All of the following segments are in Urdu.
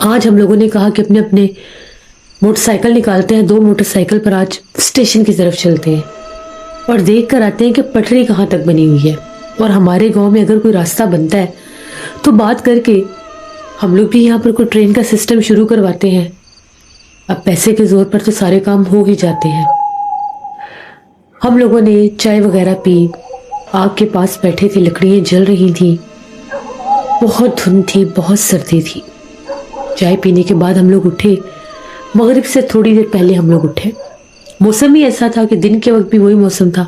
آج ہم لوگوں نے کہا کہ اپنے اپنے موٹر سائیکل نکالتے ہیں, 2 موٹر سائیکل پر آج اسٹیشن کی طرف چلتے ہیں اور دیکھ کر آتے ہیں کہ پٹری کہاں تک بنی ہوئی ہے. اور ہمارے گاؤں میں اگر کوئی راستہ بنتا ہے تو بات کر کے ہم لوگ بھی یہاں پر کوئی ٹرین کا سسٹم شروع کرواتے ہیں. اب پیسے کے زور پر تو سارے کام ہو ہی جاتے ہیں. ہم لوگوں نے چائے وغیرہ پی, آگ کے پاس بیٹھے تھے, لکڑیاں جل رہی تھیں, بہت دھند تھی, بہت سردی تھی. چائے پینے کے بعد ہم لوگ اٹھے, مغرب سے تھوڑی دیر پہلے ہم لوگ اٹھے. موسم ہی ایسا تھا کہ دن کے وقت بھی وہی موسم تھا.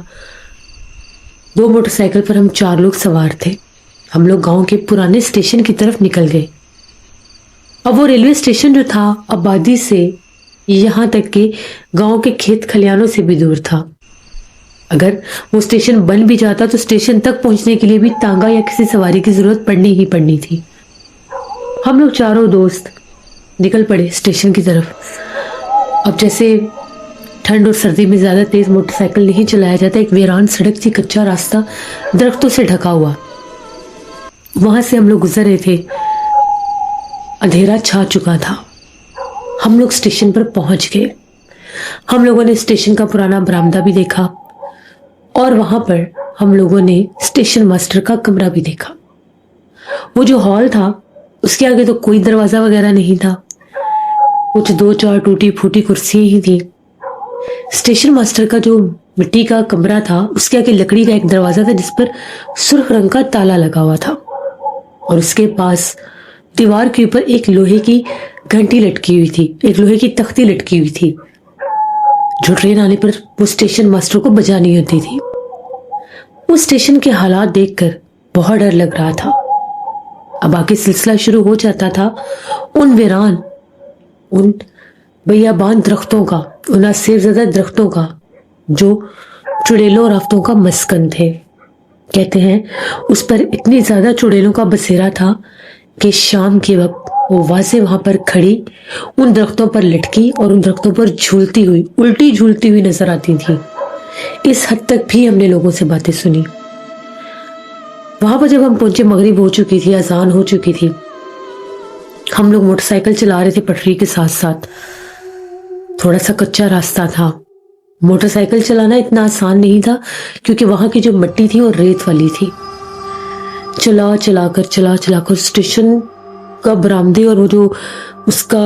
2 موٹر سائیکل پر ہم 4 لوگ سوار تھے. ہم لوگ گاؤں کے پرانے اسٹیشن کی طرف نکل گئے. اب وہ ریلوے اسٹیشن جو تھا آبادی سے یہاں تک کہ گاؤں کے کھیت کھلیانوں سے بھی دور تھا. اگر وہ اسٹیشن بن بھی جاتا تو اسٹیشن تک پہنچنے کے لیے بھی تانگا یا کسی سواری کی ضرورت پڑنی ہی پڑنی تھی. ہم لوگ چاروں دوست نکل پڑے اسٹیشن کی طرف. اب جیسے ٹھنڈ اور سردی میں زیادہ تیز موٹر سائیکل نہیں چلایا جاتا, ایک ویران سڑک تھی, کچا راستہ درختوں سے ڈھکا ہوا, وہاں سے ہم لوگ گزر رہے تھے. اندھیرا چھا چکا تھا. ہم لوگ اسٹیشن پر پہنچ گئے. ہم لوگوں نے اسٹیشن کا پرانا برآمدہ بھی دیکھا اور وہاں پر ہم لوگوں نے اسٹیشن ماسٹر کا کمرہ بھی دیکھا. وہ جو ہال تھا اس کے آگے تو کوئی دروازہ وغیرہ نہیں تھا, کچھ 2-4 ٹوٹی پھوٹی کرسیاں ہی تھیں. اسٹیشن ماسٹر کا جو مٹی کا کمرہ تھا اس کے آگے لکڑی کا ایک دروازہ تھا جس پر سرخ رنگ کا تالا لگا ہوا تھا, اور اس کے پاس دیوار کے اوپر ایک لوہے کی گھنٹی لٹکی ہوئی تھی, ایک لوہے کی تختی لٹکی ہوئی تھی جو ٹرین آنے پر وہ اسٹیشن ماسٹر کو بجانی ہوتی تھی. اس اسٹیشن کے حالات دیکھ کر بہت ڈر لگ رہا تھا. اب آگے سلسلہ شروع ہو جاتا تھا ان ویران, ان بیابان درختوں کا, ان سیب زدہ درختوں کا جو چڑیلوں اور آفتوں کا مسکن تھے. کہتے ہیں اس پر اتنی زیادہ چڑیلوں کا بسیرا تھا کہ شام کے وقت وہ واضح وہاں پر کھڑی ان درختوں پر لٹکی اور ان درختوں پر جھولتی ہوئی, الٹی جھولتی ہوئی نظر آتی تھی. اس حد تک بھی ہم نے لوگوں سے باتیں سنی. وہاں پر جب ہم پہنچے مغرب ہو چکی تھی, اذان ہو چکی تھی. ہم لوگ موٹر سائیکل چلا رہے تھے پٹری کے ساتھ ساتھ. تھوڑا سا کچا راستہ تھا. موٹر سائیکل چلانا اتنا آسان نہیں تھا کیونکہ وہاں کی جو مٹی تھی وہ ریت والی تھی. چلا چلا کر اسٹیشن کا برآمدے اور وہ جو اس کا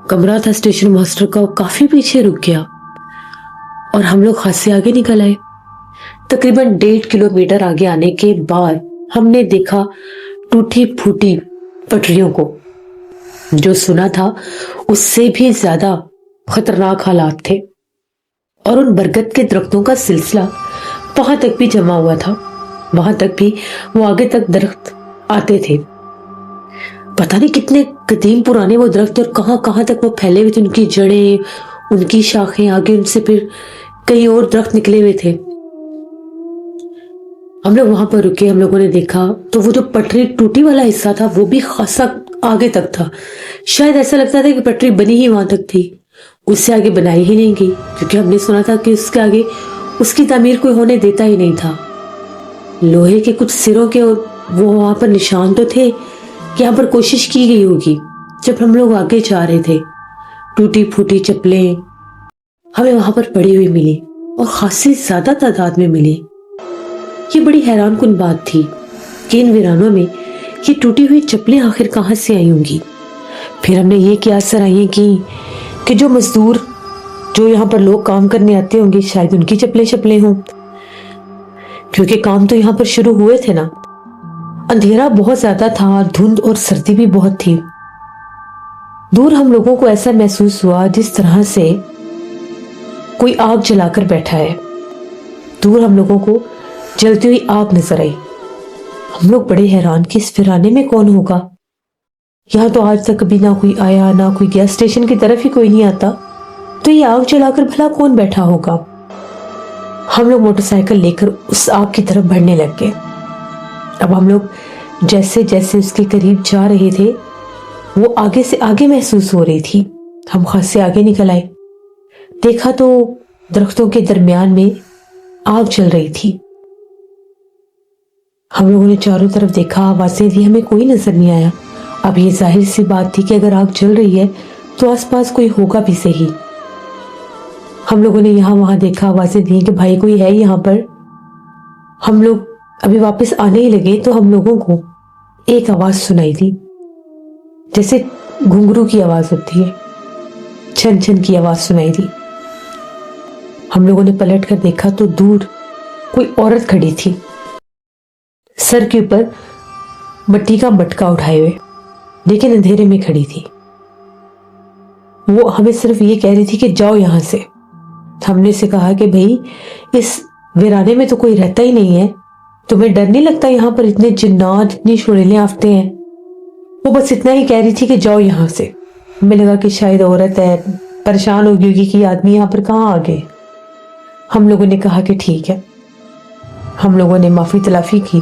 کمرہ تھا اسٹیشن ماسٹر کا, وہ کافی پیچھے رک گیا اور ہم لوگ خاصے آگے نکل آئے. تقریباً 1.5 کلومیٹر آگے آنے کے بعد ہم نے دیکھا ٹوٹی پھوٹی پٹریوں کو. جو سنا تھا اس سے بھی زیادہ خطرناک حالات تھے, اور ان برگد کے درختوں کا سلسلہ وہاں تک بھی جمع ہوا تھا. وہاں تک بھی وہ آگے تک درخت آتے تھے. پتہ نہیں کتنے قدیم پرانے وہ درخت اور کہاں کہاں تک وہ پھیلے ہوئے تھے. ان کی جڑیں, ان کی شاخیں, آگے ان سے پھر کئی اور درخت نکلے ہوئے تھے. ہم لوگ وہاں پر رکے. ہم لوگوں نے دیکھا تو وہ جو پٹری ٹوٹی والا حصہ تھا وہ بھی خاصا آگے تک تھا. شاید ایسا لگتا تھا کہ پٹری بنی ہی وہاں تک تھی, اس سے آگے بنائی ہی نہیں گئی, کیونکہ ہم نے سنا تھا کہ اس کے آگے اس کی تعمیر کوئی ہونے دیتا ہی نہیں تھا. لوہے کے کچھ سروں کے وہ وہاں پر نشان تو تھے کہ یہاں پر کوشش کی گئی ہوگی. جب ہم لوگ آگے جا رہے تھے ٹوٹی پھوٹی چپلیں ہمیں وہاں پر پڑی ہوئی ملی اور خاصی زیادہ تعداد میں ملی. یہ بڑی حیران کن بات تھی کہ ان ویرانوں میں یہ ٹوٹی ہوئی چپلیں آخر کہاں سے آئی ہوں گی. پھر ہم نے یہ قیاس سرائیاں کی کہ جو مزدور جو یہاں پر لوگ کام کرنے آتے ہوں گے شاید ان کی چپلیں ہوں, کیونکہ کام تو یہاں پر شروع ہوئے تھے نا. اندھیرا بہت زیادہ تھا, دھند اور سردی بھی بہت تھی. دور ہم لوگوں کو ایسا محسوس ہوا جس طرح سے کوئی آگ جلا کر بیٹھا ہے. دور ہم لوگوں کو جلتی ہوئی آگ نظر آئی. ہم لوگ بڑے حیران کہ اس ویرانے میں کون ہوگا. یہاں تو آج تک کبھی نہ کوئی آیا نہ کوئی گیا, اسٹیشن کی طرف ہی کوئی نہیں آتا, تو یہ آگ جلا کر بھلا کون بیٹھا ہوگا. ہم لوگ موٹر سائیکل لے کر اس آگ کی طرف بڑھنے لگ گئے. اب ہم لوگ جیسے جیسے اس کے قریب جا رہے تھے وہ آگے سے آگے محسوس ہو رہی تھی. ہم خاصے آگے نکل آئے. دیکھا تو درختوں کے درمیان میں آگ جل رہی تھی. ہم لوگوں نے چاروں طرف دیکھا, آوازیں دی, ہمیں کوئی نظر نہیں آیا. اب یہ ظاہر سی بات تھی کہ اگر آگ جل رہی ہے تو آس پاس کوئی ہوگا بھی صحیح۔ ہم لوگوں نے یہاں وہاں دیکھا، آوازیں دی کہ بھائی کوئی ہے یہاں پر۔ ہم لوگ ابھی واپس آنے ہی لگے تو ہم لوگوں کو ایک آواز سنائی دی، جیسے گھنگرو کی آواز ہوتی ہے، چھن چھن کی آواز سنائی دی۔ ہم لوگوں نے پلٹ کر دیکھا تو دور کوئی عورت کھڑی تھی، سر کے اوپر مٹی کا مٹکا اٹھائے ہوئے، لیکن اندھیرے میں کھڑی تھی۔ وہ ہمیں صرف یہ کہہ رہی تھی کہ جاؤ یہاں سے۔ ہم نے اسے کہا کہ بھئی اس ویرانے میں تو کوئی رہتا ہی نہیں ہے، تمہیں ڈر نہیں لگتا؟ یہاں پر اتنے جنات، اتنی شڑیلیں آفتے ہیں۔ وہ بس اتنا ہی کہہ رہی تھی کہ جاؤ یہاں سے۔ ہمیں لگا کہ شاید عورت ہے، پریشان ہو گئی ہوگی کہ یہ آدمی یہاں پر کہاں آ گئے۔ ہم لوگوں نے کہا کہ ٹھیک ہے۔ ہم لوگوں نے معافی تلافی کی،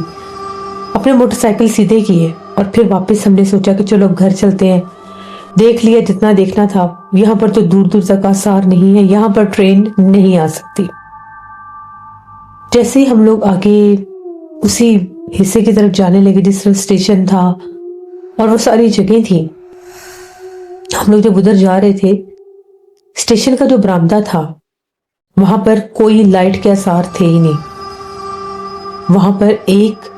اپنے موٹر سائیکل سیدھے کیے، اور پھر واپس ہم نے سوچا کہ چلو اب گھر چلتے ہیں۔ دیکھ لیا جتنا دیکھنا تھا، یہاں پر تو دور دور تک آثار نہیں ہے، یہاں پر ٹرین نہیں آ سکتی۔ جیسے ہی ہم لوگ آگے اسی حصے کی طرف جانے لگے جس طرح اسٹیشن تھا اور وہ ساری جگہیں تھیں، ہم لوگ جب ادھر جا رہے تھے، اسٹیشن کا جو برآمدہ تھا وہاں پر کوئی لائٹ کے آثار تھے ہی نہیں۔ وہاں پر ایک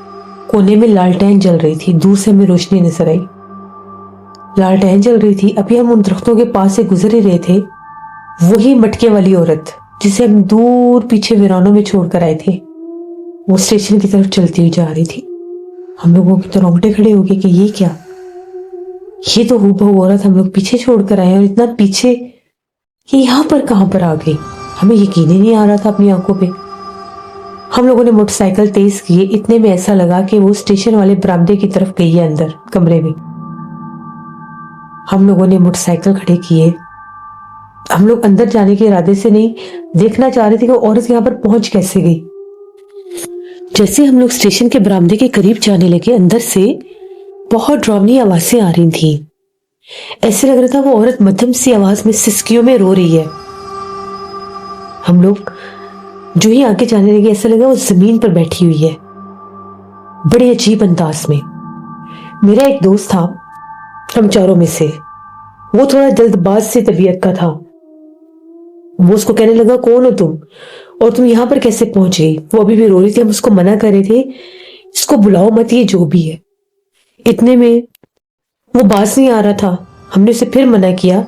کونے میں لالٹین جل رہی تھی، دور سے ہمیں روشنی نظر آئی، لالٹین جل رہی تھی۔ ابھی ہم ان درختوں کے پاس سے گزر ہی رہے تھے، وہی مٹکے والی عورت جسے ہم دور پیچھے ویرانوں میں چھوڑ کر آئے تھے، وہ اسٹیشن کی طرف چلتی ہوئی جا رہی تھی۔ ہم لوگوں کے تو رونگٹے کھڑے ہو گئے کہ یہ کیا؟ یہ تو ہو بہو عورت ہم لوگ پیچھے چھوڑ کر آئے، اور اتنا پیچھے یہ یہاں پر کہاں پر آ گئی؟ ہمیں یقین ہی نہیں آ رہا تھا اپنی آنکھوں پہ۔ ہم لوگوں نے موٹر سائیکل تیز کیے، اتنے میں ایسا لگا کہ وہ اسٹیشن والے برآمدے کی طرف گئی ہے، اندر کمرے میں۔ ہم لوگوں نے موٹر سائیکل کھڑے کیے، ہم لوگ اندر جانے کے ارادے سے نہیں، دیکھنا چاہ رہے تھے کہ وہ عورت یہاں پر پہنچ کیسے گئی۔ جیسے ہم لوگ اسٹیشن کے برآمدے کے قریب جانے لگے، اندر سے بہت ڈراؤنی آوازیں آ رہی تھیں۔ ایسے لگ رہا تھا وہ عورت مدھم سی آواز میں سسکیوں میں رو رہی ہے۔ ہم لوگ جو ہی آگے جانے لگے ایسا لگا وہ زمین پر بیٹھی ہوئی ہے، بڑے عجیب انداز میں۔ میرا ایک دوست تھا ہم چاروں میں سے، وہ تھوڑا جلد باز سی طبیعت کا تھا۔ وہ اس کو کہنے لگا کون ہو تم، اور تم یہاں پر کیسے پہنچ گئی؟ وہ ابھی بھی رو رہی تھی، ہم اس کو منع کر رہے تھے اس کو بلاؤ مت، یہ جو بھی ہے۔ اتنے میں وہ باز نہیں آ رہا تھا، ہم نے اسے پھر منع کیا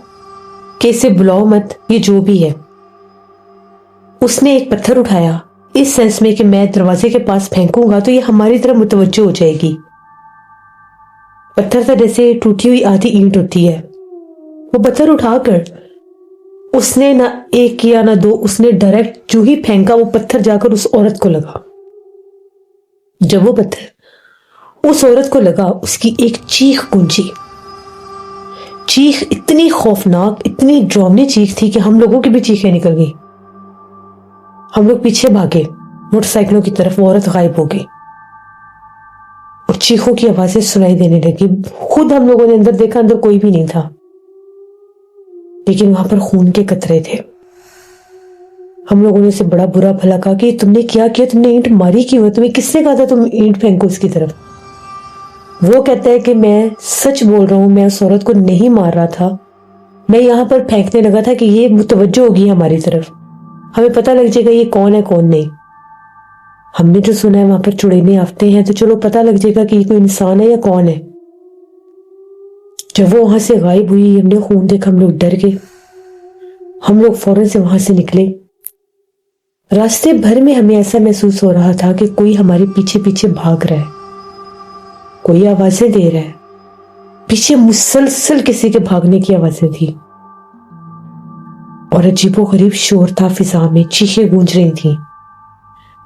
کہ اسے بلاؤ مت، یہ جو بھی ہے۔ اس نے ایک پتھر اٹھایا، اس سینس میں کہ میں دروازے کے پاس پھینکوں گا تو یہ ہماری طرف متوجہ ہو جائے گی۔ پتھر تھا جیسے ٹوٹی ہوئی آدھی اینٹ ہوتی ہے۔ وہ پتھر اٹھا کر اس نے نہ ایک کیا نہ دو، اس نے ڈائریکٹ جو ہی پھینکا وہ پتھر جا کر اس عورت کو لگا۔ جب وہ پتھر اس عورت کو لگا، اس کی ایک چیخ گونجی، چیخ اتنی خوفناک، اتنی ڈراؤنی چیخ تھی کہ ہم لوگوں کی بھی چیخیں نکل گئی۔ ہم لوگ پیچھے بھاگے موٹر سائیکلوں کی طرف، وہ عورت غائب ہو گئی اور چیخوں کی آوازیں سنائی دینے لگی۔ خود ہم لوگوں نے اندر دیکھا، اندر کوئی بھی نہیں تھا، لیکن وہاں پر خون کے قطرے تھے۔ ہم لوگوں نے اسے بڑا برا بھلا کہا کہ تم نے کیا کیا، تم نے اینٹ ماری کیوں ہے، تمہیں کس نے کہا تھا تم اینٹ پھینکو اس کی طرف؟ وہ کہتا ہے کہ میں سچ بول رہا ہوں، میں اس عورت کو نہیں مار رہا تھا، میں یہاں پر پھینکنے لگا تھا کہ یہ متوجہ ہوگی ہماری طرف، ہمیں پتہ لگ جائے گا یہ کون ہے کون نہیں۔ ہم نے جو سنا ہے وہاں پر چڑیلیں آفتے ہیں، تو چلو پتہ لگ جائے گا کہ یہ کوئی انسان ہے یا کون ہے۔ جب وہ وہاں سے غائب ہوئی، ہم نے خون دیکھا، ہم لوگ ڈر گئے، ہم لوگ فوراً سے وہاں سے نکلے۔ راستے بھر میں ہمیں ایسا محسوس ہو رہا تھا کہ کوئی ہمارے پیچھے پیچھے بھاگ رہا ہے، کوئی آوازیں دے رہا ہے، پیچھے مسلسل کسی کے بھاگنے کی آوازیں تھی، اور عجیب و غریب شور تھا فضا میں، چیخیں گونج رہی تھیں۔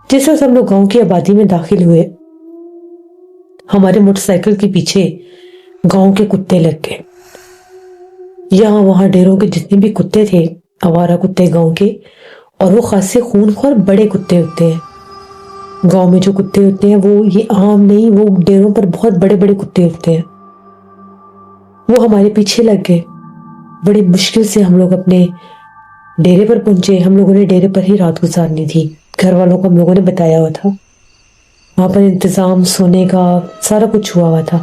جس وقت ہم لوگ گاؤں کی آبادی میں داخل ہوئے، ہمارے موٹر سائیکل کے پیچھے گاؤں کے کتے لگ گئے۔ یہاں وہاں ڈیروں کے جتنے بھی کتے تھے، آوارہ کتے گاؤں کے، اور وہ خاصے خون خور بڑے کتے ہوتے ہیں۔ گاؤں میں جو کتے ہوتے ہیں وہ یہ عام نہیں، وہ ڈیروں پر بہت بڑے بڑے کتے ہوتے ہیں۔ وہ ہمارے پیچھے لگ گئے۔ بڑی مشکل سے ہم لوگ اپنے ڈیرے پر پہنچے۔ ہم لوگوں نے ڈیرے پر ہی رات گزارنی تھی، گھر والوں کو ہم لوگوں نے بتایا ہوا تھا، وہاں پر انتظام سونے کا سارا کچھ ہوا ہوا تھا۔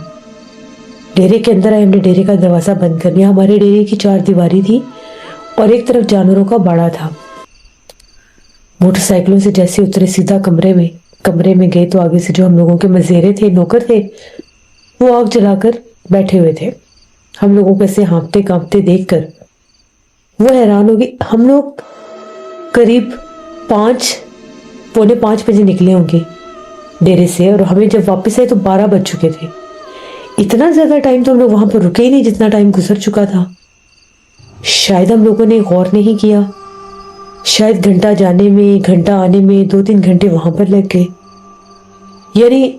ڈیرے کے اندر آئے، ہم نے ڈیرے کا دروازہ بند کر دیا. ہمارے ڈیرے کی 4 دیواری تھی اور ایک طرف جانوروں کا باڑا تھا. موٹر سائیکلوں سے جیسے اترے سیدھا کمرے میں گئے تو آگے سے جو ہم لوگوں کے مزیرے تھے، نوکر تھے، وہ آگ جلا کر بیٹھے ہوئے تھے. ہم لوگوں کو ایسے ہانپتے کانپتے دیکھ کر وہ حیران ہو گئی. ہم لوگ قریب 4:45 بجے نکلے ہوں گے ڈیرے سے، اور ہمیں جب واپس آئے تو 12 بج چکے تھے. اتنا زیادہ ٹائم تو ہم لوگ وہاں پر رکے ہی نہیں جتنا ٹائم گزر چکا تھا. شاید ہم لوگوں نے غور نہیں کیا، شاید گھنٹہ جانے میں گھنٹہ آنے میں 2-3 گھنٹے وہاں پر لگ گئے. یعنی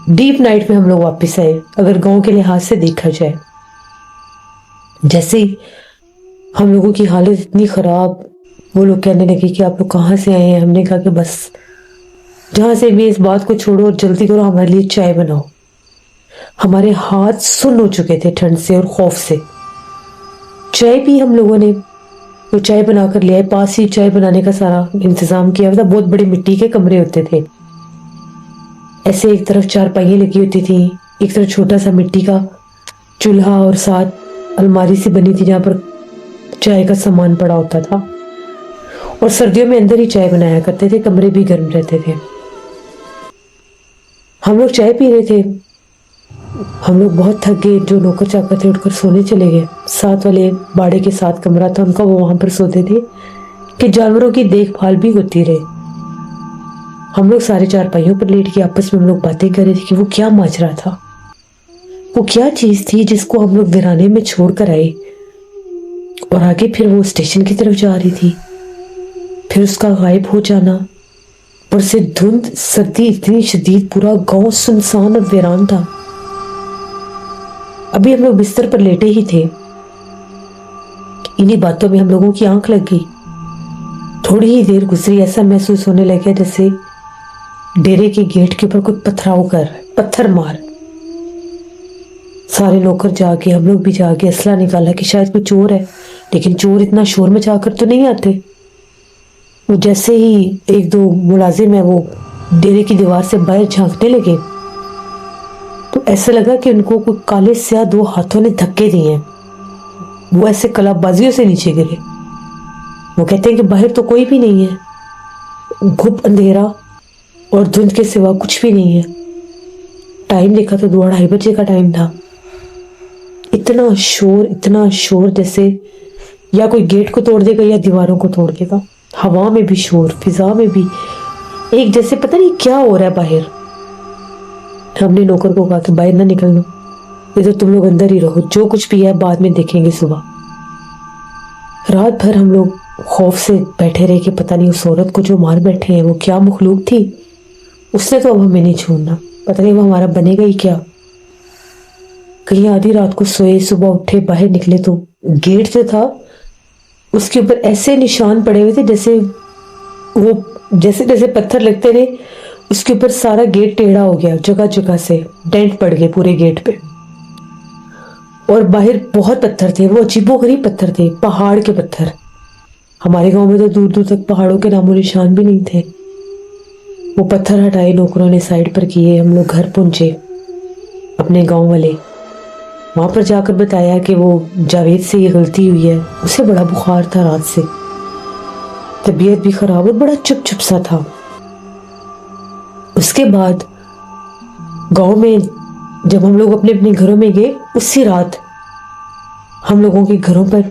ڈیپ نائٹ میں ہم لوگ واپس آئے اگر گاؤں کے لحاظ سے دیکھا جائے. جیسے ہی ہم لوگوں کی حالت اتنی خراب، وہ لوگ کہنے لگے کہ آپ لوگ کہاں سے آئے ہیں. ہم نے کہا کہ بس جہاں سے بھی اس بات کو چھوڑو اور جلدی کرو، ہمارے لیے چائے بناؤ. ہمارے ہاتھ سن ہو چکے تھے ٹھنڈ سے اور خوف سے. چائے پی ہم لوگوں نے، وہ چائے بنا کر لے آئے. پاس ہی چائے بنانے کا سارا انتظام کیا تھا. بہت بڑے مٹی کے کمرے ہوتے تھے، ایسے ایک طرف 4 پہیے لگی ہوتی تھی، ایک طرف چھوٹا سا مٹی کا چولہا اور ساتھ الماری سی بنی تھی جہاں پر چائے کا سامان پڑا ہوتا تھا. اور سردیوں میں اندر ہی چائے بنایا کرتے تھے، کمرے بھی گرم رہتے تھے. ہم لوگ چائے پی رہے تھے. ہم لوگ بہت تھک گئے. جو نوکر چاکر تھے اٹھ کر سونے چلے گئے. ساتھ والے باڑے کے ساتھ کمرہ تھا ان کا، وہ وہاں پر سوتے تھے کہ جانوروں کی دیکھ بھال بھی ہوتی رہے. ہم لوگ سارے 4 پہیوں پر لیٹ کے آپس میں ہم لوگ باتیں کر رہے تھے کہ وہ کیا ماجرا تھا، وہ کیا چیز تھی جس کو ہم لوگ ویرانے میں چھوڑ کر آئے. اور آگے پھر وہ اسٹیشن کی طرف جا رہی تھی، پھر اس کا غائب ہو جانا، اور سے دھند، سردی اتنی شدید، پورا گاؤں سنسان اور ویران تھا. ابھی ہم لوگ بستر پر لیٹے ہی تھے، انہی باتوں میں ہم لوگوں کی آنکھ لگ گئی. تھوڑی ہی دیر گزری، ایسا محسوس ہونے لگا جیسے ڈیرے کے گیٹ کے اوپر کوئی پتھراؤ کر پتھر مار. سارے نوکر جاگے، ہم لوگ بھی جاگے، اسلحہ نکالا کہ شاید کوئی چور ہے. لیکن چور اتنا شور مچا کر تو نہیں آتے. وہ جیسے ہی 1-2 ملازم ہیں وہ ڈیرے کی دیوار سے باہر جھانکنے لگے تو ایسا لگا کہ ان کو کوئی کالے سیاہ 2 ہاتھوں نے دھکے دیے ہیں. وہ ایسے کلاب بازیوں سے نیچے گرے. وہ کہتے ہیں کہ باہر تو کوئی بھی نہیں ہے، گھپ اندھیرا اور دھند کے سوا کچھ بھی نہیں ہے. ٹائم دیکھا تو 2-2:30 بجے کا ٹائم تھا. اتنا شور جیسے یا کوئی گیٹ کو توڑ دے گا یا دیواروں کو توڑ دے گا. ہوا میں بھی شور، فضا میں بھی ایک جیسے پتہ نہیں کیا ہو رہا ہے باہر. ہم نے نوکر کو کہا کہ باہر نہ نکلنا، ادھر تم لوگ اندر ہی رہو، جو کچھ بھی ہے بعد میں دیکھیں گے صبح. رات بھر ہم لوگ خوف سے بیٹھے رہے کہ پتہ نہیں اس عورت کو جو مار بیٹھے ہیں وہ کیا مخلوق تھی. اس نے تو اب ہمیں نہیں چھوڑنا، پتہ نہیں وہ ہمارا بنے گا ہی کیا. کہیں آدھی رات کو سوئے، صبح اٹھے باہر نکلے تو گیٹ جو تھا اس کے اوپر ایسے نشان پڑے ہوئے تھے جیسے پتھر لگتے رہے اس کے اوپر سارا گیٹ ٹیڑھا ہو گیا، جگہ جگہ سے ڈینٹ پڑ گئے پورے گیٹ پہ. اور باہر بہت پتھر تھے، وہ عجیب و غریب پتھر تھے، پہاڑ کے پتھر. ہمارے گاؤں میں تو دور دور تک پہاڑوں کے نام و نشان بھی نہیں تھے. وہ پتھر ہٹائے نوکروں نے، سائڈ پر کیے. ہم لوگ گھر پہنچے اپنے گاؤں والے. وہاں پر جا کر بتایا کہ وہ جاوید سے یہ غلطی ہوئی ہے. اسے بڑا بخار تھا رات سے، طبیعت بھی خراب اور بڑا چپ چپ سا تھا. اس کے بعد گاؤں میں جب ہم لوگ اپنے اپنے گھروں میں گئے، اسی رات ہم لوگوں کے گھروں پر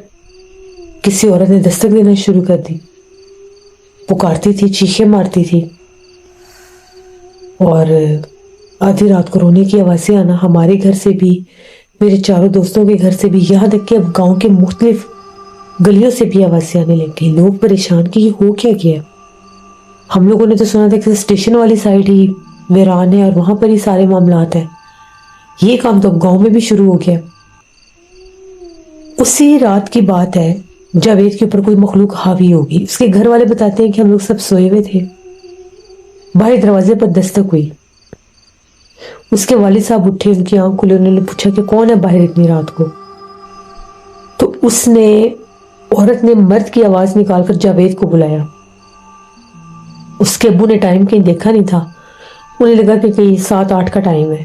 کسی عورت نے دستک دینا شروع کر دی. پکارتی تھی، چیخیں مارتی تھی، اور آدھی رات کو رونے کی آوازیں آنا. ہمارے گھر سے بھی، میرے چاروں دوستوں کے گھر سے بھی، یہاں تک کہ اب گاؤں کے مختلف گلیوں سے بھی آوازیں آنے لگ گئی. لوگ پریشان کہ یہ ہو کیا گیا. ہم لوگوں نے تو سنا تھا کہ اسٹیشن والی سائڈ ہی ویران ہے اور وہاں پر ہی سارے معاملات ہیں. یہ کام تو اب گاؤں میں بھی شروع ہو گیا. اسی رات کی بات ہے، جاوید کے اوپر کوئی مخلوق حاوی ہوگی. اس کے گھر والے بتاتے ہیں کہ ہم لوگ سب سوئے ہوئے تھے، باہر دروازے پر دستک ہوئی. اس کے والد صاحب اٹھے، ان کی آنکھ کھلی. انہوں نے پوچھا کہ کون ہے باہر اتنی رات کو. تو عورت نے مرد کی آواز نکال کر جاوید کو بلایا. اس کے ابو نے ٹائم کہیں دیکھا نہیں تھا، انہیں لگا کہ 7-8 کا ٹائم ہے.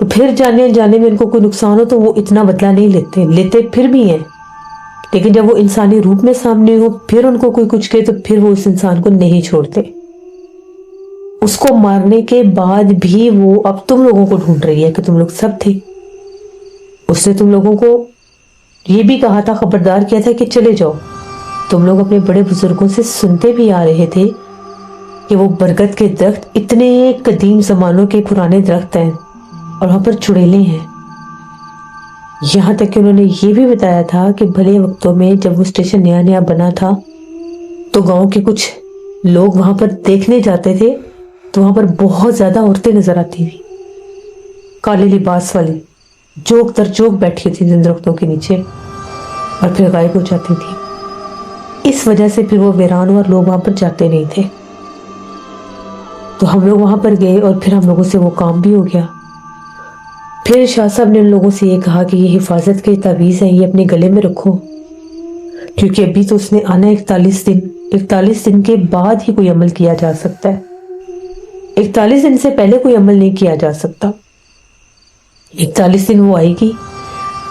تو پھر جانے انجانے میں ان کو کوئی نقصان ہو تو وہ اتنا بدلہ نہیں لیتے پھر بھی ہیں، لیکن جب وہ انسانی روپ میں سامنے ہو پھر ان کو کوئی کچھ کہے تو پھر وہ اس انسان کو نہیں چھوڑتے. اس کو مارنے کے بعد بھی وہ اب تم لوگوں کو ڈھونڈ رہی ہے کہ تم لوگ سب تھے. اس نے تم لوگوں کو یہ بھی کہا تھا، خبردار کیا تھا کہ چلے جاؤ. تم لوگ اپنے بڑے بزرگوں سے سنتے بھی آ رہے تھے کہ وہ برگد کے درخت اتنے قدیم زمانوں کے پرانے درخت ہیں اور وہاں پر چڑیلے ہیں. یہاں تک کہ انہوں نے یہ بھی بتایا تھا کہ بھلے وقتوں میں جب وہ اسٹیشن نیا نیا بنا تھا تو گاؤں کے کچھ لوگ وہاں پر دیکھنے جاتے تھے تو وہاں پر بہت زیادہ عورتیں نظر آتی تھیں، کالے لباس والی، جوک در جوک بیٹھی تھی جن درختوں کے نیچے اور پھر غائب ہو جاتی تھی. اس وجہ سے پھر وہ ویران اور لوگ وہاں پر جاتے نہیں تھے. تو ہم لوگ وہاں پر گئے اور پھر ہم لوگوں سے وہ کام بھی ہو گیا. پھر شاہ صاحب نے ان لوگوں سے یہ کہا کہ یہ حفاظت کے تعویذ ہیں، یہ اپنے گلے میں رکھو، کیونکہ ابھی تو اس نے آنا 41 دن کے بعد ہی کوئی عمل کیا جا سکتا ہے. 41 دن سے پہلے کوئی عمل نہیں کیا جا سکتا. 41 دن وہ آئے گی،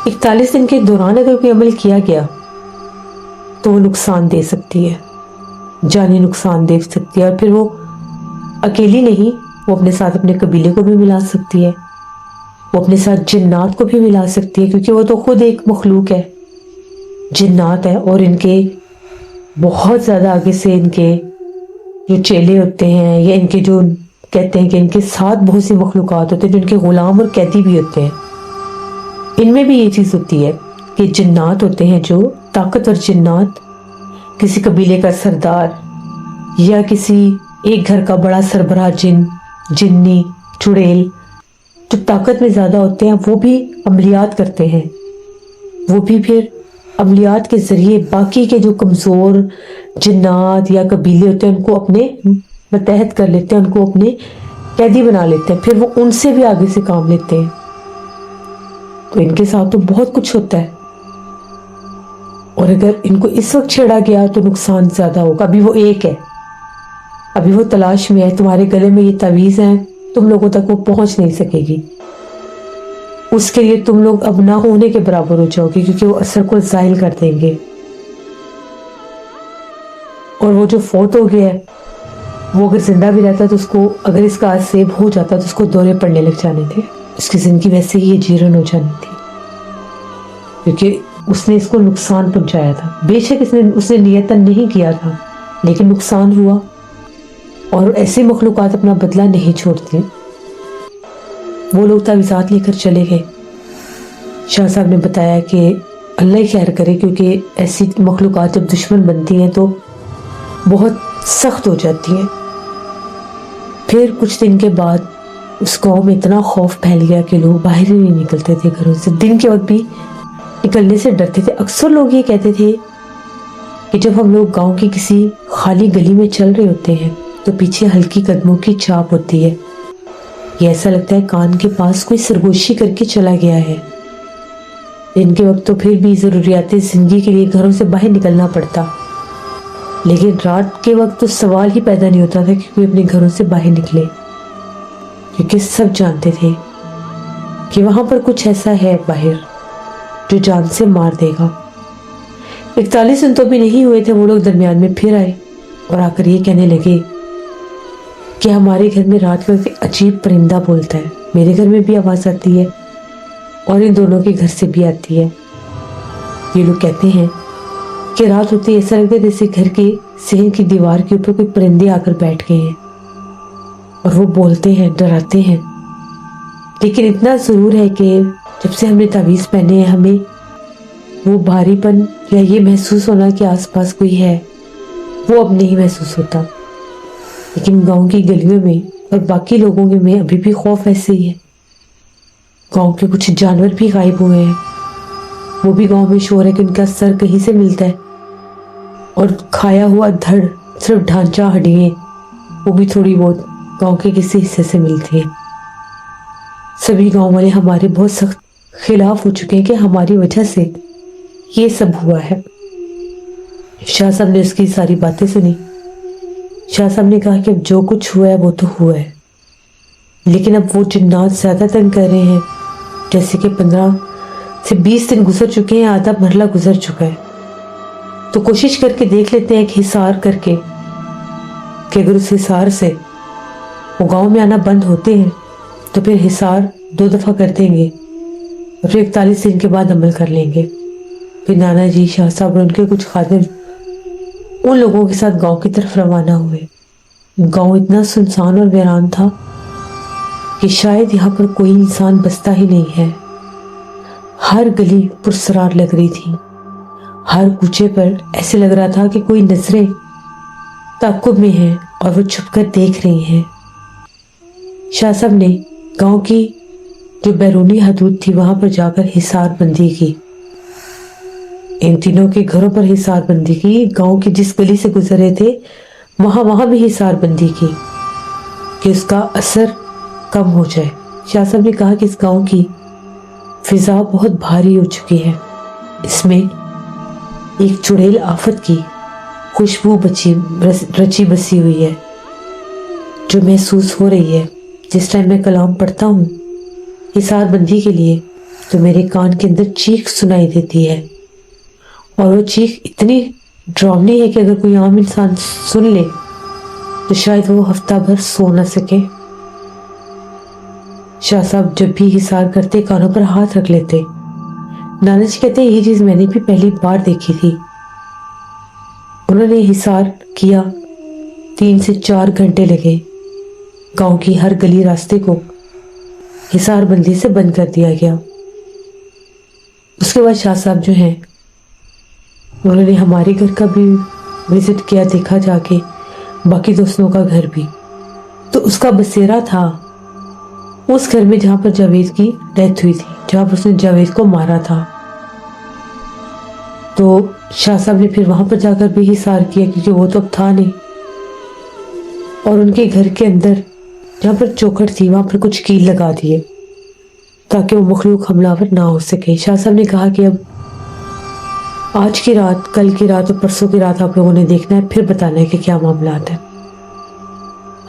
41 دن کے دوران اگر کوئی عمل کیا گیا تو وہ نقصان دے سکتی ہے، جانی نقصان دے سکتی ہے. اور پھر وہ اکیلی نہیں، وہ اپنے ساتھ اپنے قبیلے کو بھی ملا سکتی ہے، وہ اپنے ساتھ جنات کو بھی ملا سکتی ہے، کیونکہ وہ تو خود ایک مخلوق ہے، جنات ہے. اور ان کے بہت زیادہ آگے سے ان کے جو چیلے ہوتے ہیں یا ان کے جو کہتے ہیں کہ ان کے ساتھ بہت سی مخلوقات ہوتے ہیں جو ان کے غلام اور قیدی بھی ہوتے ہیں. ان میں بھی یہ چیز ہوتی ہے کہ جنات ہوتے ہیں، جو طاقتور جنات، کسی قبیلے کا سردار یا کسی ایک گھر کا بڑا سربراہ جن، جنی، چڑیل، جو طاقت میں زیادہ ہوتے ہیں، وہ بھی عملیات کرتے ہیں. وہ بھی پھر عملیات کے ذریعے باقی کے جو کمزور جنات یا قبیلے ہوتے ہیں ان کو اپنے متحد کر لیتے ہیں، ان کو اپنے قیدی بنا لیتے ہیں، پھر وہ ان سے بھی آگے سے کام لیتے ہیں. تو ان کے ساتھ تو بہت کچھ ہوتا ہے، اور اگر ان کو اس وقت چھیڑا گیا تو نقصان زیادہ ہوگا. ابھی وہ ایک ہے، ابھی وہ تلاش میں ہے، تمہارے گلے میں یہ تعویذ ہیں، تم لوگوں تک وہ پہنچ نہیں سکے گی. اس کے لیے تم لوگ اب نہ ہونے کے برابر ہو جاؤ گے، کیونکہ وہ اثر کو زائل کر دیں گے. اور وہ جو فوت ہو گیا ہے وہ اگر زندہ بھی رہتا تو اس کو، اگر اس کا سیب ہو جاتا تو اس کو دورے پڑنے لگ جانے تھے. اس کی زندگی ویسے ہی یہ جیرن ہو جانی تھی، کیونکہ اس نے اس کو نقصان پہنچایا تھا. بے شک اس نے نیتاً نہیں کیا تھا، لیکن نقصان ہوا. اور ایسے مخلوقات اپنا بدلہ نہیں چھوڑتے. وہ لوگ تعویذات لے کر چلے گئے. شاہ صاحب نے بتایا کہ اللہ ہی خیر کرے، کیونکہ ایسی مخلوقات جب دشمن بنتی ہیں تو بہت سخت ہو جاتی ہیں. پھر کچھ دن کے بعد اس گاؤں میں اتنا خوف پھیل گیا کہ لوگ باہر ہی نہیں نکلتے تھے گھروں سے. دن کے وقت بھی نکلنے سے ڈرتے تھے. اکثر لوگ یہ کہتے تھے کہ جب ہم لوگ گاؤں کی کسی خالی گلی میں چل رہے ہوتے ہیں تو پیچھے ہلکی قدموں کی چھاپ ہوتی ہے. یہ ایسا لگتا ہے کان کے پاس کوئی سرگوشی کر کے چلا گیا ہے. دن کے وقت تو پھر بھی ضروریات زندگی کے لیے گھروں سے باہر نکلنا پڑتا، لیکن رات کے وقت تو سوال ہی پیدا نہیں ہوتا تھا کہ کوئی اپنے گھروں سے باہر نکلے، کیونکہ سب جانتے تھے کہ وہاں پر کچھ ایسا ہے باہر جو جان سے مار دے گا. 41 دن تو بھی نہیں ہوئے تھے، وہ لوگ درمیان میں پھر آئے اور آ کر یہ کہنے لگے کہ ہمارے گھر میں رات میں ایک عجیب پرندہ بولتا ہے. میرے گھر میں بھی آواز آتی ہے اور ان دونوں کے گھر سے بھی آتی ہے. یہ لوگ کہتے ہیں کہ رات ہوتی ایسا لگتا ہے جیسے گھر کے صحن کی دیوار کے اوپر کوئی پرندے آ کر بیٹھ گئے ہیں اور وہ بولتے ہیں، ڈراتے ہیں. لیکن اتنا ضرور ہے کہ جب سے ہم نے تعویذ پہنے ہیں ہمیں وہ بھاری پن یا یہ محسوس ہونا کہ آس پاس کوئی ہے وہ اب نہیں محسوس ہوتا. لیکن گاؤں کی گلیوں میں اور باقی لوگوں میں ابھی بھی خوف ایسے ہی ہے. گاؤں کے کچھ جانور بھی غائب ہوئے ہیں، وہ بھی گاؤں میں شور ہے کہ ان کا سر کہیں سے ملتا ہے، اور کھایا ہوا دھڑ، صرف ڈھانچہ، ہڈیاں، وہ بھی تھوڑی بہت گاؤں کے کسی حصے سے ملتی ہیں. سبھی گاؤں والے ہمارے بہت سخت خلاف ہو چکے ہیں کہ ہماری وجہ سے یہ سب ہوا ہے. شاہ صاحب نے اس کی ساری باتیں سنی. شاہ صاحب نے کہا کہ اب جو کچھ ہوا ہے وہ تو ہوا ہے، لیکن اب وہ جنات زیادہ تنگ کر رہے ہیں، جیسے کہ 15 سے 20 دن گزر چکے ہیں، آدھا مرحلہ گزر چکا ہے۔ تو کوشش کر کے دیکھ لیتے ہیں کہ حصار کر کے، کہ اگر اس حصار سے وہ گاؤں میں آنا بند ہوتے ہیں تو پھر حصار 2 دفعہ کر دیں گے اور پھر 41 دن کے بعد عمل کر لیں گے۔ پھر نانا جی، شاہ صاحب اور ان کے کچھ خادم ان لوگوں کے ساتھ گاؤں کی طرف روانہ ہوئے۔ گاؤں اتنا سنسان اور ویران تھا کہ شاید یہاں پر کوئی انسان بستا ہی نہیں ہے۔ ہر گلی پرسرار لگ رہی تھی، ہر کوچے پر ایسے لگ رہا تھا کہ کوئی نظریں تعقب میں ہیں اور وہ چھپ کر دیکھ رہی ہیں۔ شاہ صاحب نے گاؤں کی جو بیرونی حدود تھی وہاں پر جا کر حصار بندی کی، ان تینوں کے گھروں پر حصار بندی کی، گاؤں کی جس گلی سے گزرے تھے وہاں بھی حصار بندی کی کہ اس کا اثر کم ہو جائے۔ شاہ صاحب نے کہا کہ اس گاؤں کی فضا بہت بھاری ہو چکی ہے، اس میں ایک چڑیل آفت کی خوشبو رچی بسی ہوئی ہے جو محسوس ہو رہی ہے۔ جس ٹائم میں کلام پڑھتا ہوں حصار بندی کے لیے تو میرے کان کے اندر چیخ سنائی دیتی ہے، اور وہ چیخ اتنی ڈراؤنی ہے کہ اگر کوئی عام انسان سن لے تو شاید وہ ہفتہ بھر سو نہ سکے۔ شاہ صاحب جب بھی حصار کرتے کانوں پر ہاتھ رکھ لیتے۔ نانا جی کہتے ہیں یہ چیز میں نے بھی پہلی بار دیکھی تھی۔ انہوں نے حصار کیا، 3 سے 4 گھنٹے لگے، گاؤں کی ہر گلی راستے کو حصار بندی سے بند کر دیا گیا۔ اس کے بعد شاہ صاحب جو ہیں انہوں نے ہمارے گھر کا بھی وزٹ کیا، دیکھا جا کے باقی دوستوں کا گھر بھی۔ تو اس کا بسیرا تھا اس گھر میں جہاں پر جاوید کی ڈیتھ ہوئی تھی، جہاں پر اس نے جاوید کو مارا تھا۔ تو شاہ صاحب نے پھر وہاں پر جا کر بھی حصار کیا کیونکہ وہ تو اب تھا نہیں، اور ان کے گھر کے اندر جہاں پر چوکھٹ تھی وہاں پر کچھ کیل لگا دیے تاکہ وہ مخلوق حملہ آور نہ ہو سکے۔ شاہ صاحب نے کہا کہ اب آج کی رات، کل کی رات اور پرسوں کی رات آپ لوگوں نے دیکھنا ہے، پھر بتانا ہے کہ کیا معاملات ہیں۔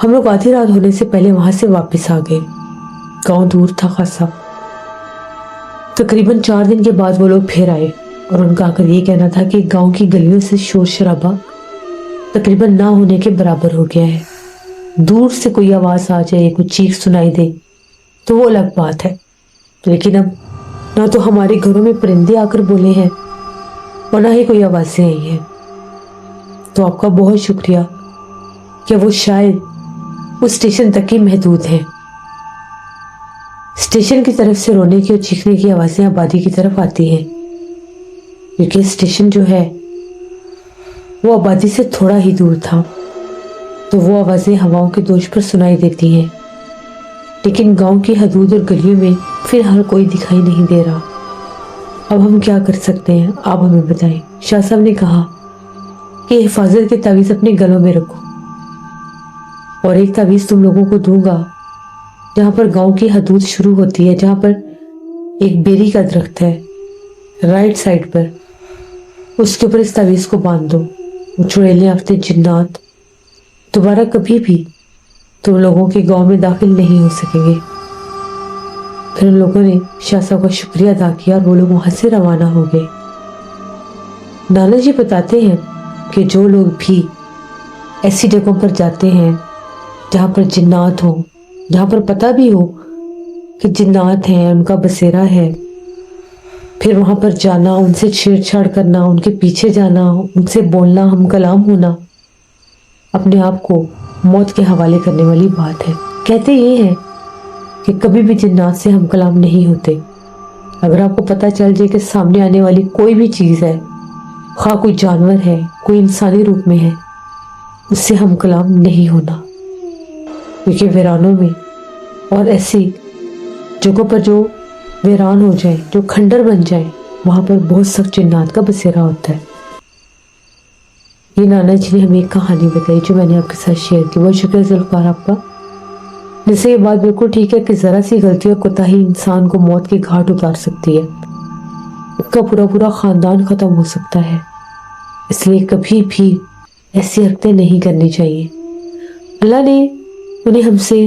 ہم لوگ آدھی رات ہونے سے پہلے وہاں سے واپس آ گئے۔ گاؤں دور تھا خاصا۔ تقریباً 4 دن کے بعد وہ لوگ پھر آئے اور ان کا آ کر یہ کہنا تھا کہ گاؤں کی گلیوں سے شور شرابہ تقریباً نہ ہونے کے برابر ہو گیا ہے۔ دور سے کوئی آواز آ جائے، کوئی چیخ سنائی دے تو وہ الگ بات ہے، لیکن اب نہ تو ہمارے گھروں میں پرندے آ کر بولے ہیں اور نہ ہی کوئی آوازیں آئی ہیں۔ تو آپ کا بہت شکریہ کہ وہ شاید اس اسٹیشن تک ہی محدود ہیں۔ اسٹیشن کی طرف سے رونے کی اور چیخنے کی آوازیں آبادی کی طرف آتی ہیں، کیونکہ اسٹیشن جو ہے وہ آبادی سے تھوڑا ہی دور تھا، تو وہ آوازیں ہواؤں کے دوش پر سنائی دیتی ہیں۔ لیکن گاؤں کی حدود اور گلیوں میں فی الحال کوئی دکھائی نہیں دے رہا۔ اب ہم کیا کر سکتے ہیں، آپ ہمیں بتائیں۔ شاہ صاحب نے کہا کہ حفاظت کے تعویذ اپنے گلوں میں رکھو، اور ایک تعویذ تم لوگوں کو دوں گا جہاں پر گاؤں کی حدود شروع ہوتی ہے، جہاں پر ایک بیری کا درخت ہے رائٹ سائڈ پر، اس کے اوپر اس تعویذ کو باندھ دو۔ وہ چڑیلیں آفتے جنات دوبارہ کبھی بھی تم لوگوں کے گاؤں میں داخل نہیں ہو سکیں گے۔ پھر ان لوگوں نے شاہ صاحب کا شکریہ ادا کیا اور وہ لوگ وہاں سے روانہ ہو گئے۔ نانا جی بتاتے ہیں کہ جو لوگ بھی ایسی جگہوں پر جاتے ہیں جہاں پر جنات ہوں، جہاں پر پتہ بھی ہو کہ جنات ہیں، ان کا بسیرا ہے، پھر وہاں پر جانا، ان سے چھیڑ چھاڑ کرنا، ان کے پیچھے جانا، ان سے بولنا، ہم کلام ہونا، اپنے آپ کو موت کے حوالے کرنے والی بات ہے۔ کہتے یہ ہیں کہ کبھی بھی جنات سے ہم کلام نہیں ہوتے۔ اگر آپ کو پتہ چل جائے کہ سامنے آنے والی کوئی بھی چیز ہے، خواہ کوئی جانور ہے، کوئی انسانی روپ میں ہے، اس سے ہم کلام نہیں ہونا، کیونکہ ویرانوں میں اور ایسی جگہوں پر جو ویران ہو جائیں، جو کھنڈر بن جائیں، وہاں پر بہت سخت جنات کا بسیرا ہوتا ہے۔ یہ نانا جی نے ہمیں ایک کہانی بتائی جو میں نے آپ کے ساتھ شیئر کی۔ بہت شکریہ ذوالفقار آپ کا، جس سے یہ بات بالکل ٹھیک ہے کہ ذرا سی غلطی اور کوتاہی انسان کو موت کے گھاٹ اتار سکتی ہے، اس کا پورا خاندان ختم ہو سکتا ہے۔ اس لیے کبھی بھی ایسی حرکتیں نہیں کرنی چاہیے۔ اللہ نے انہیں ہم سے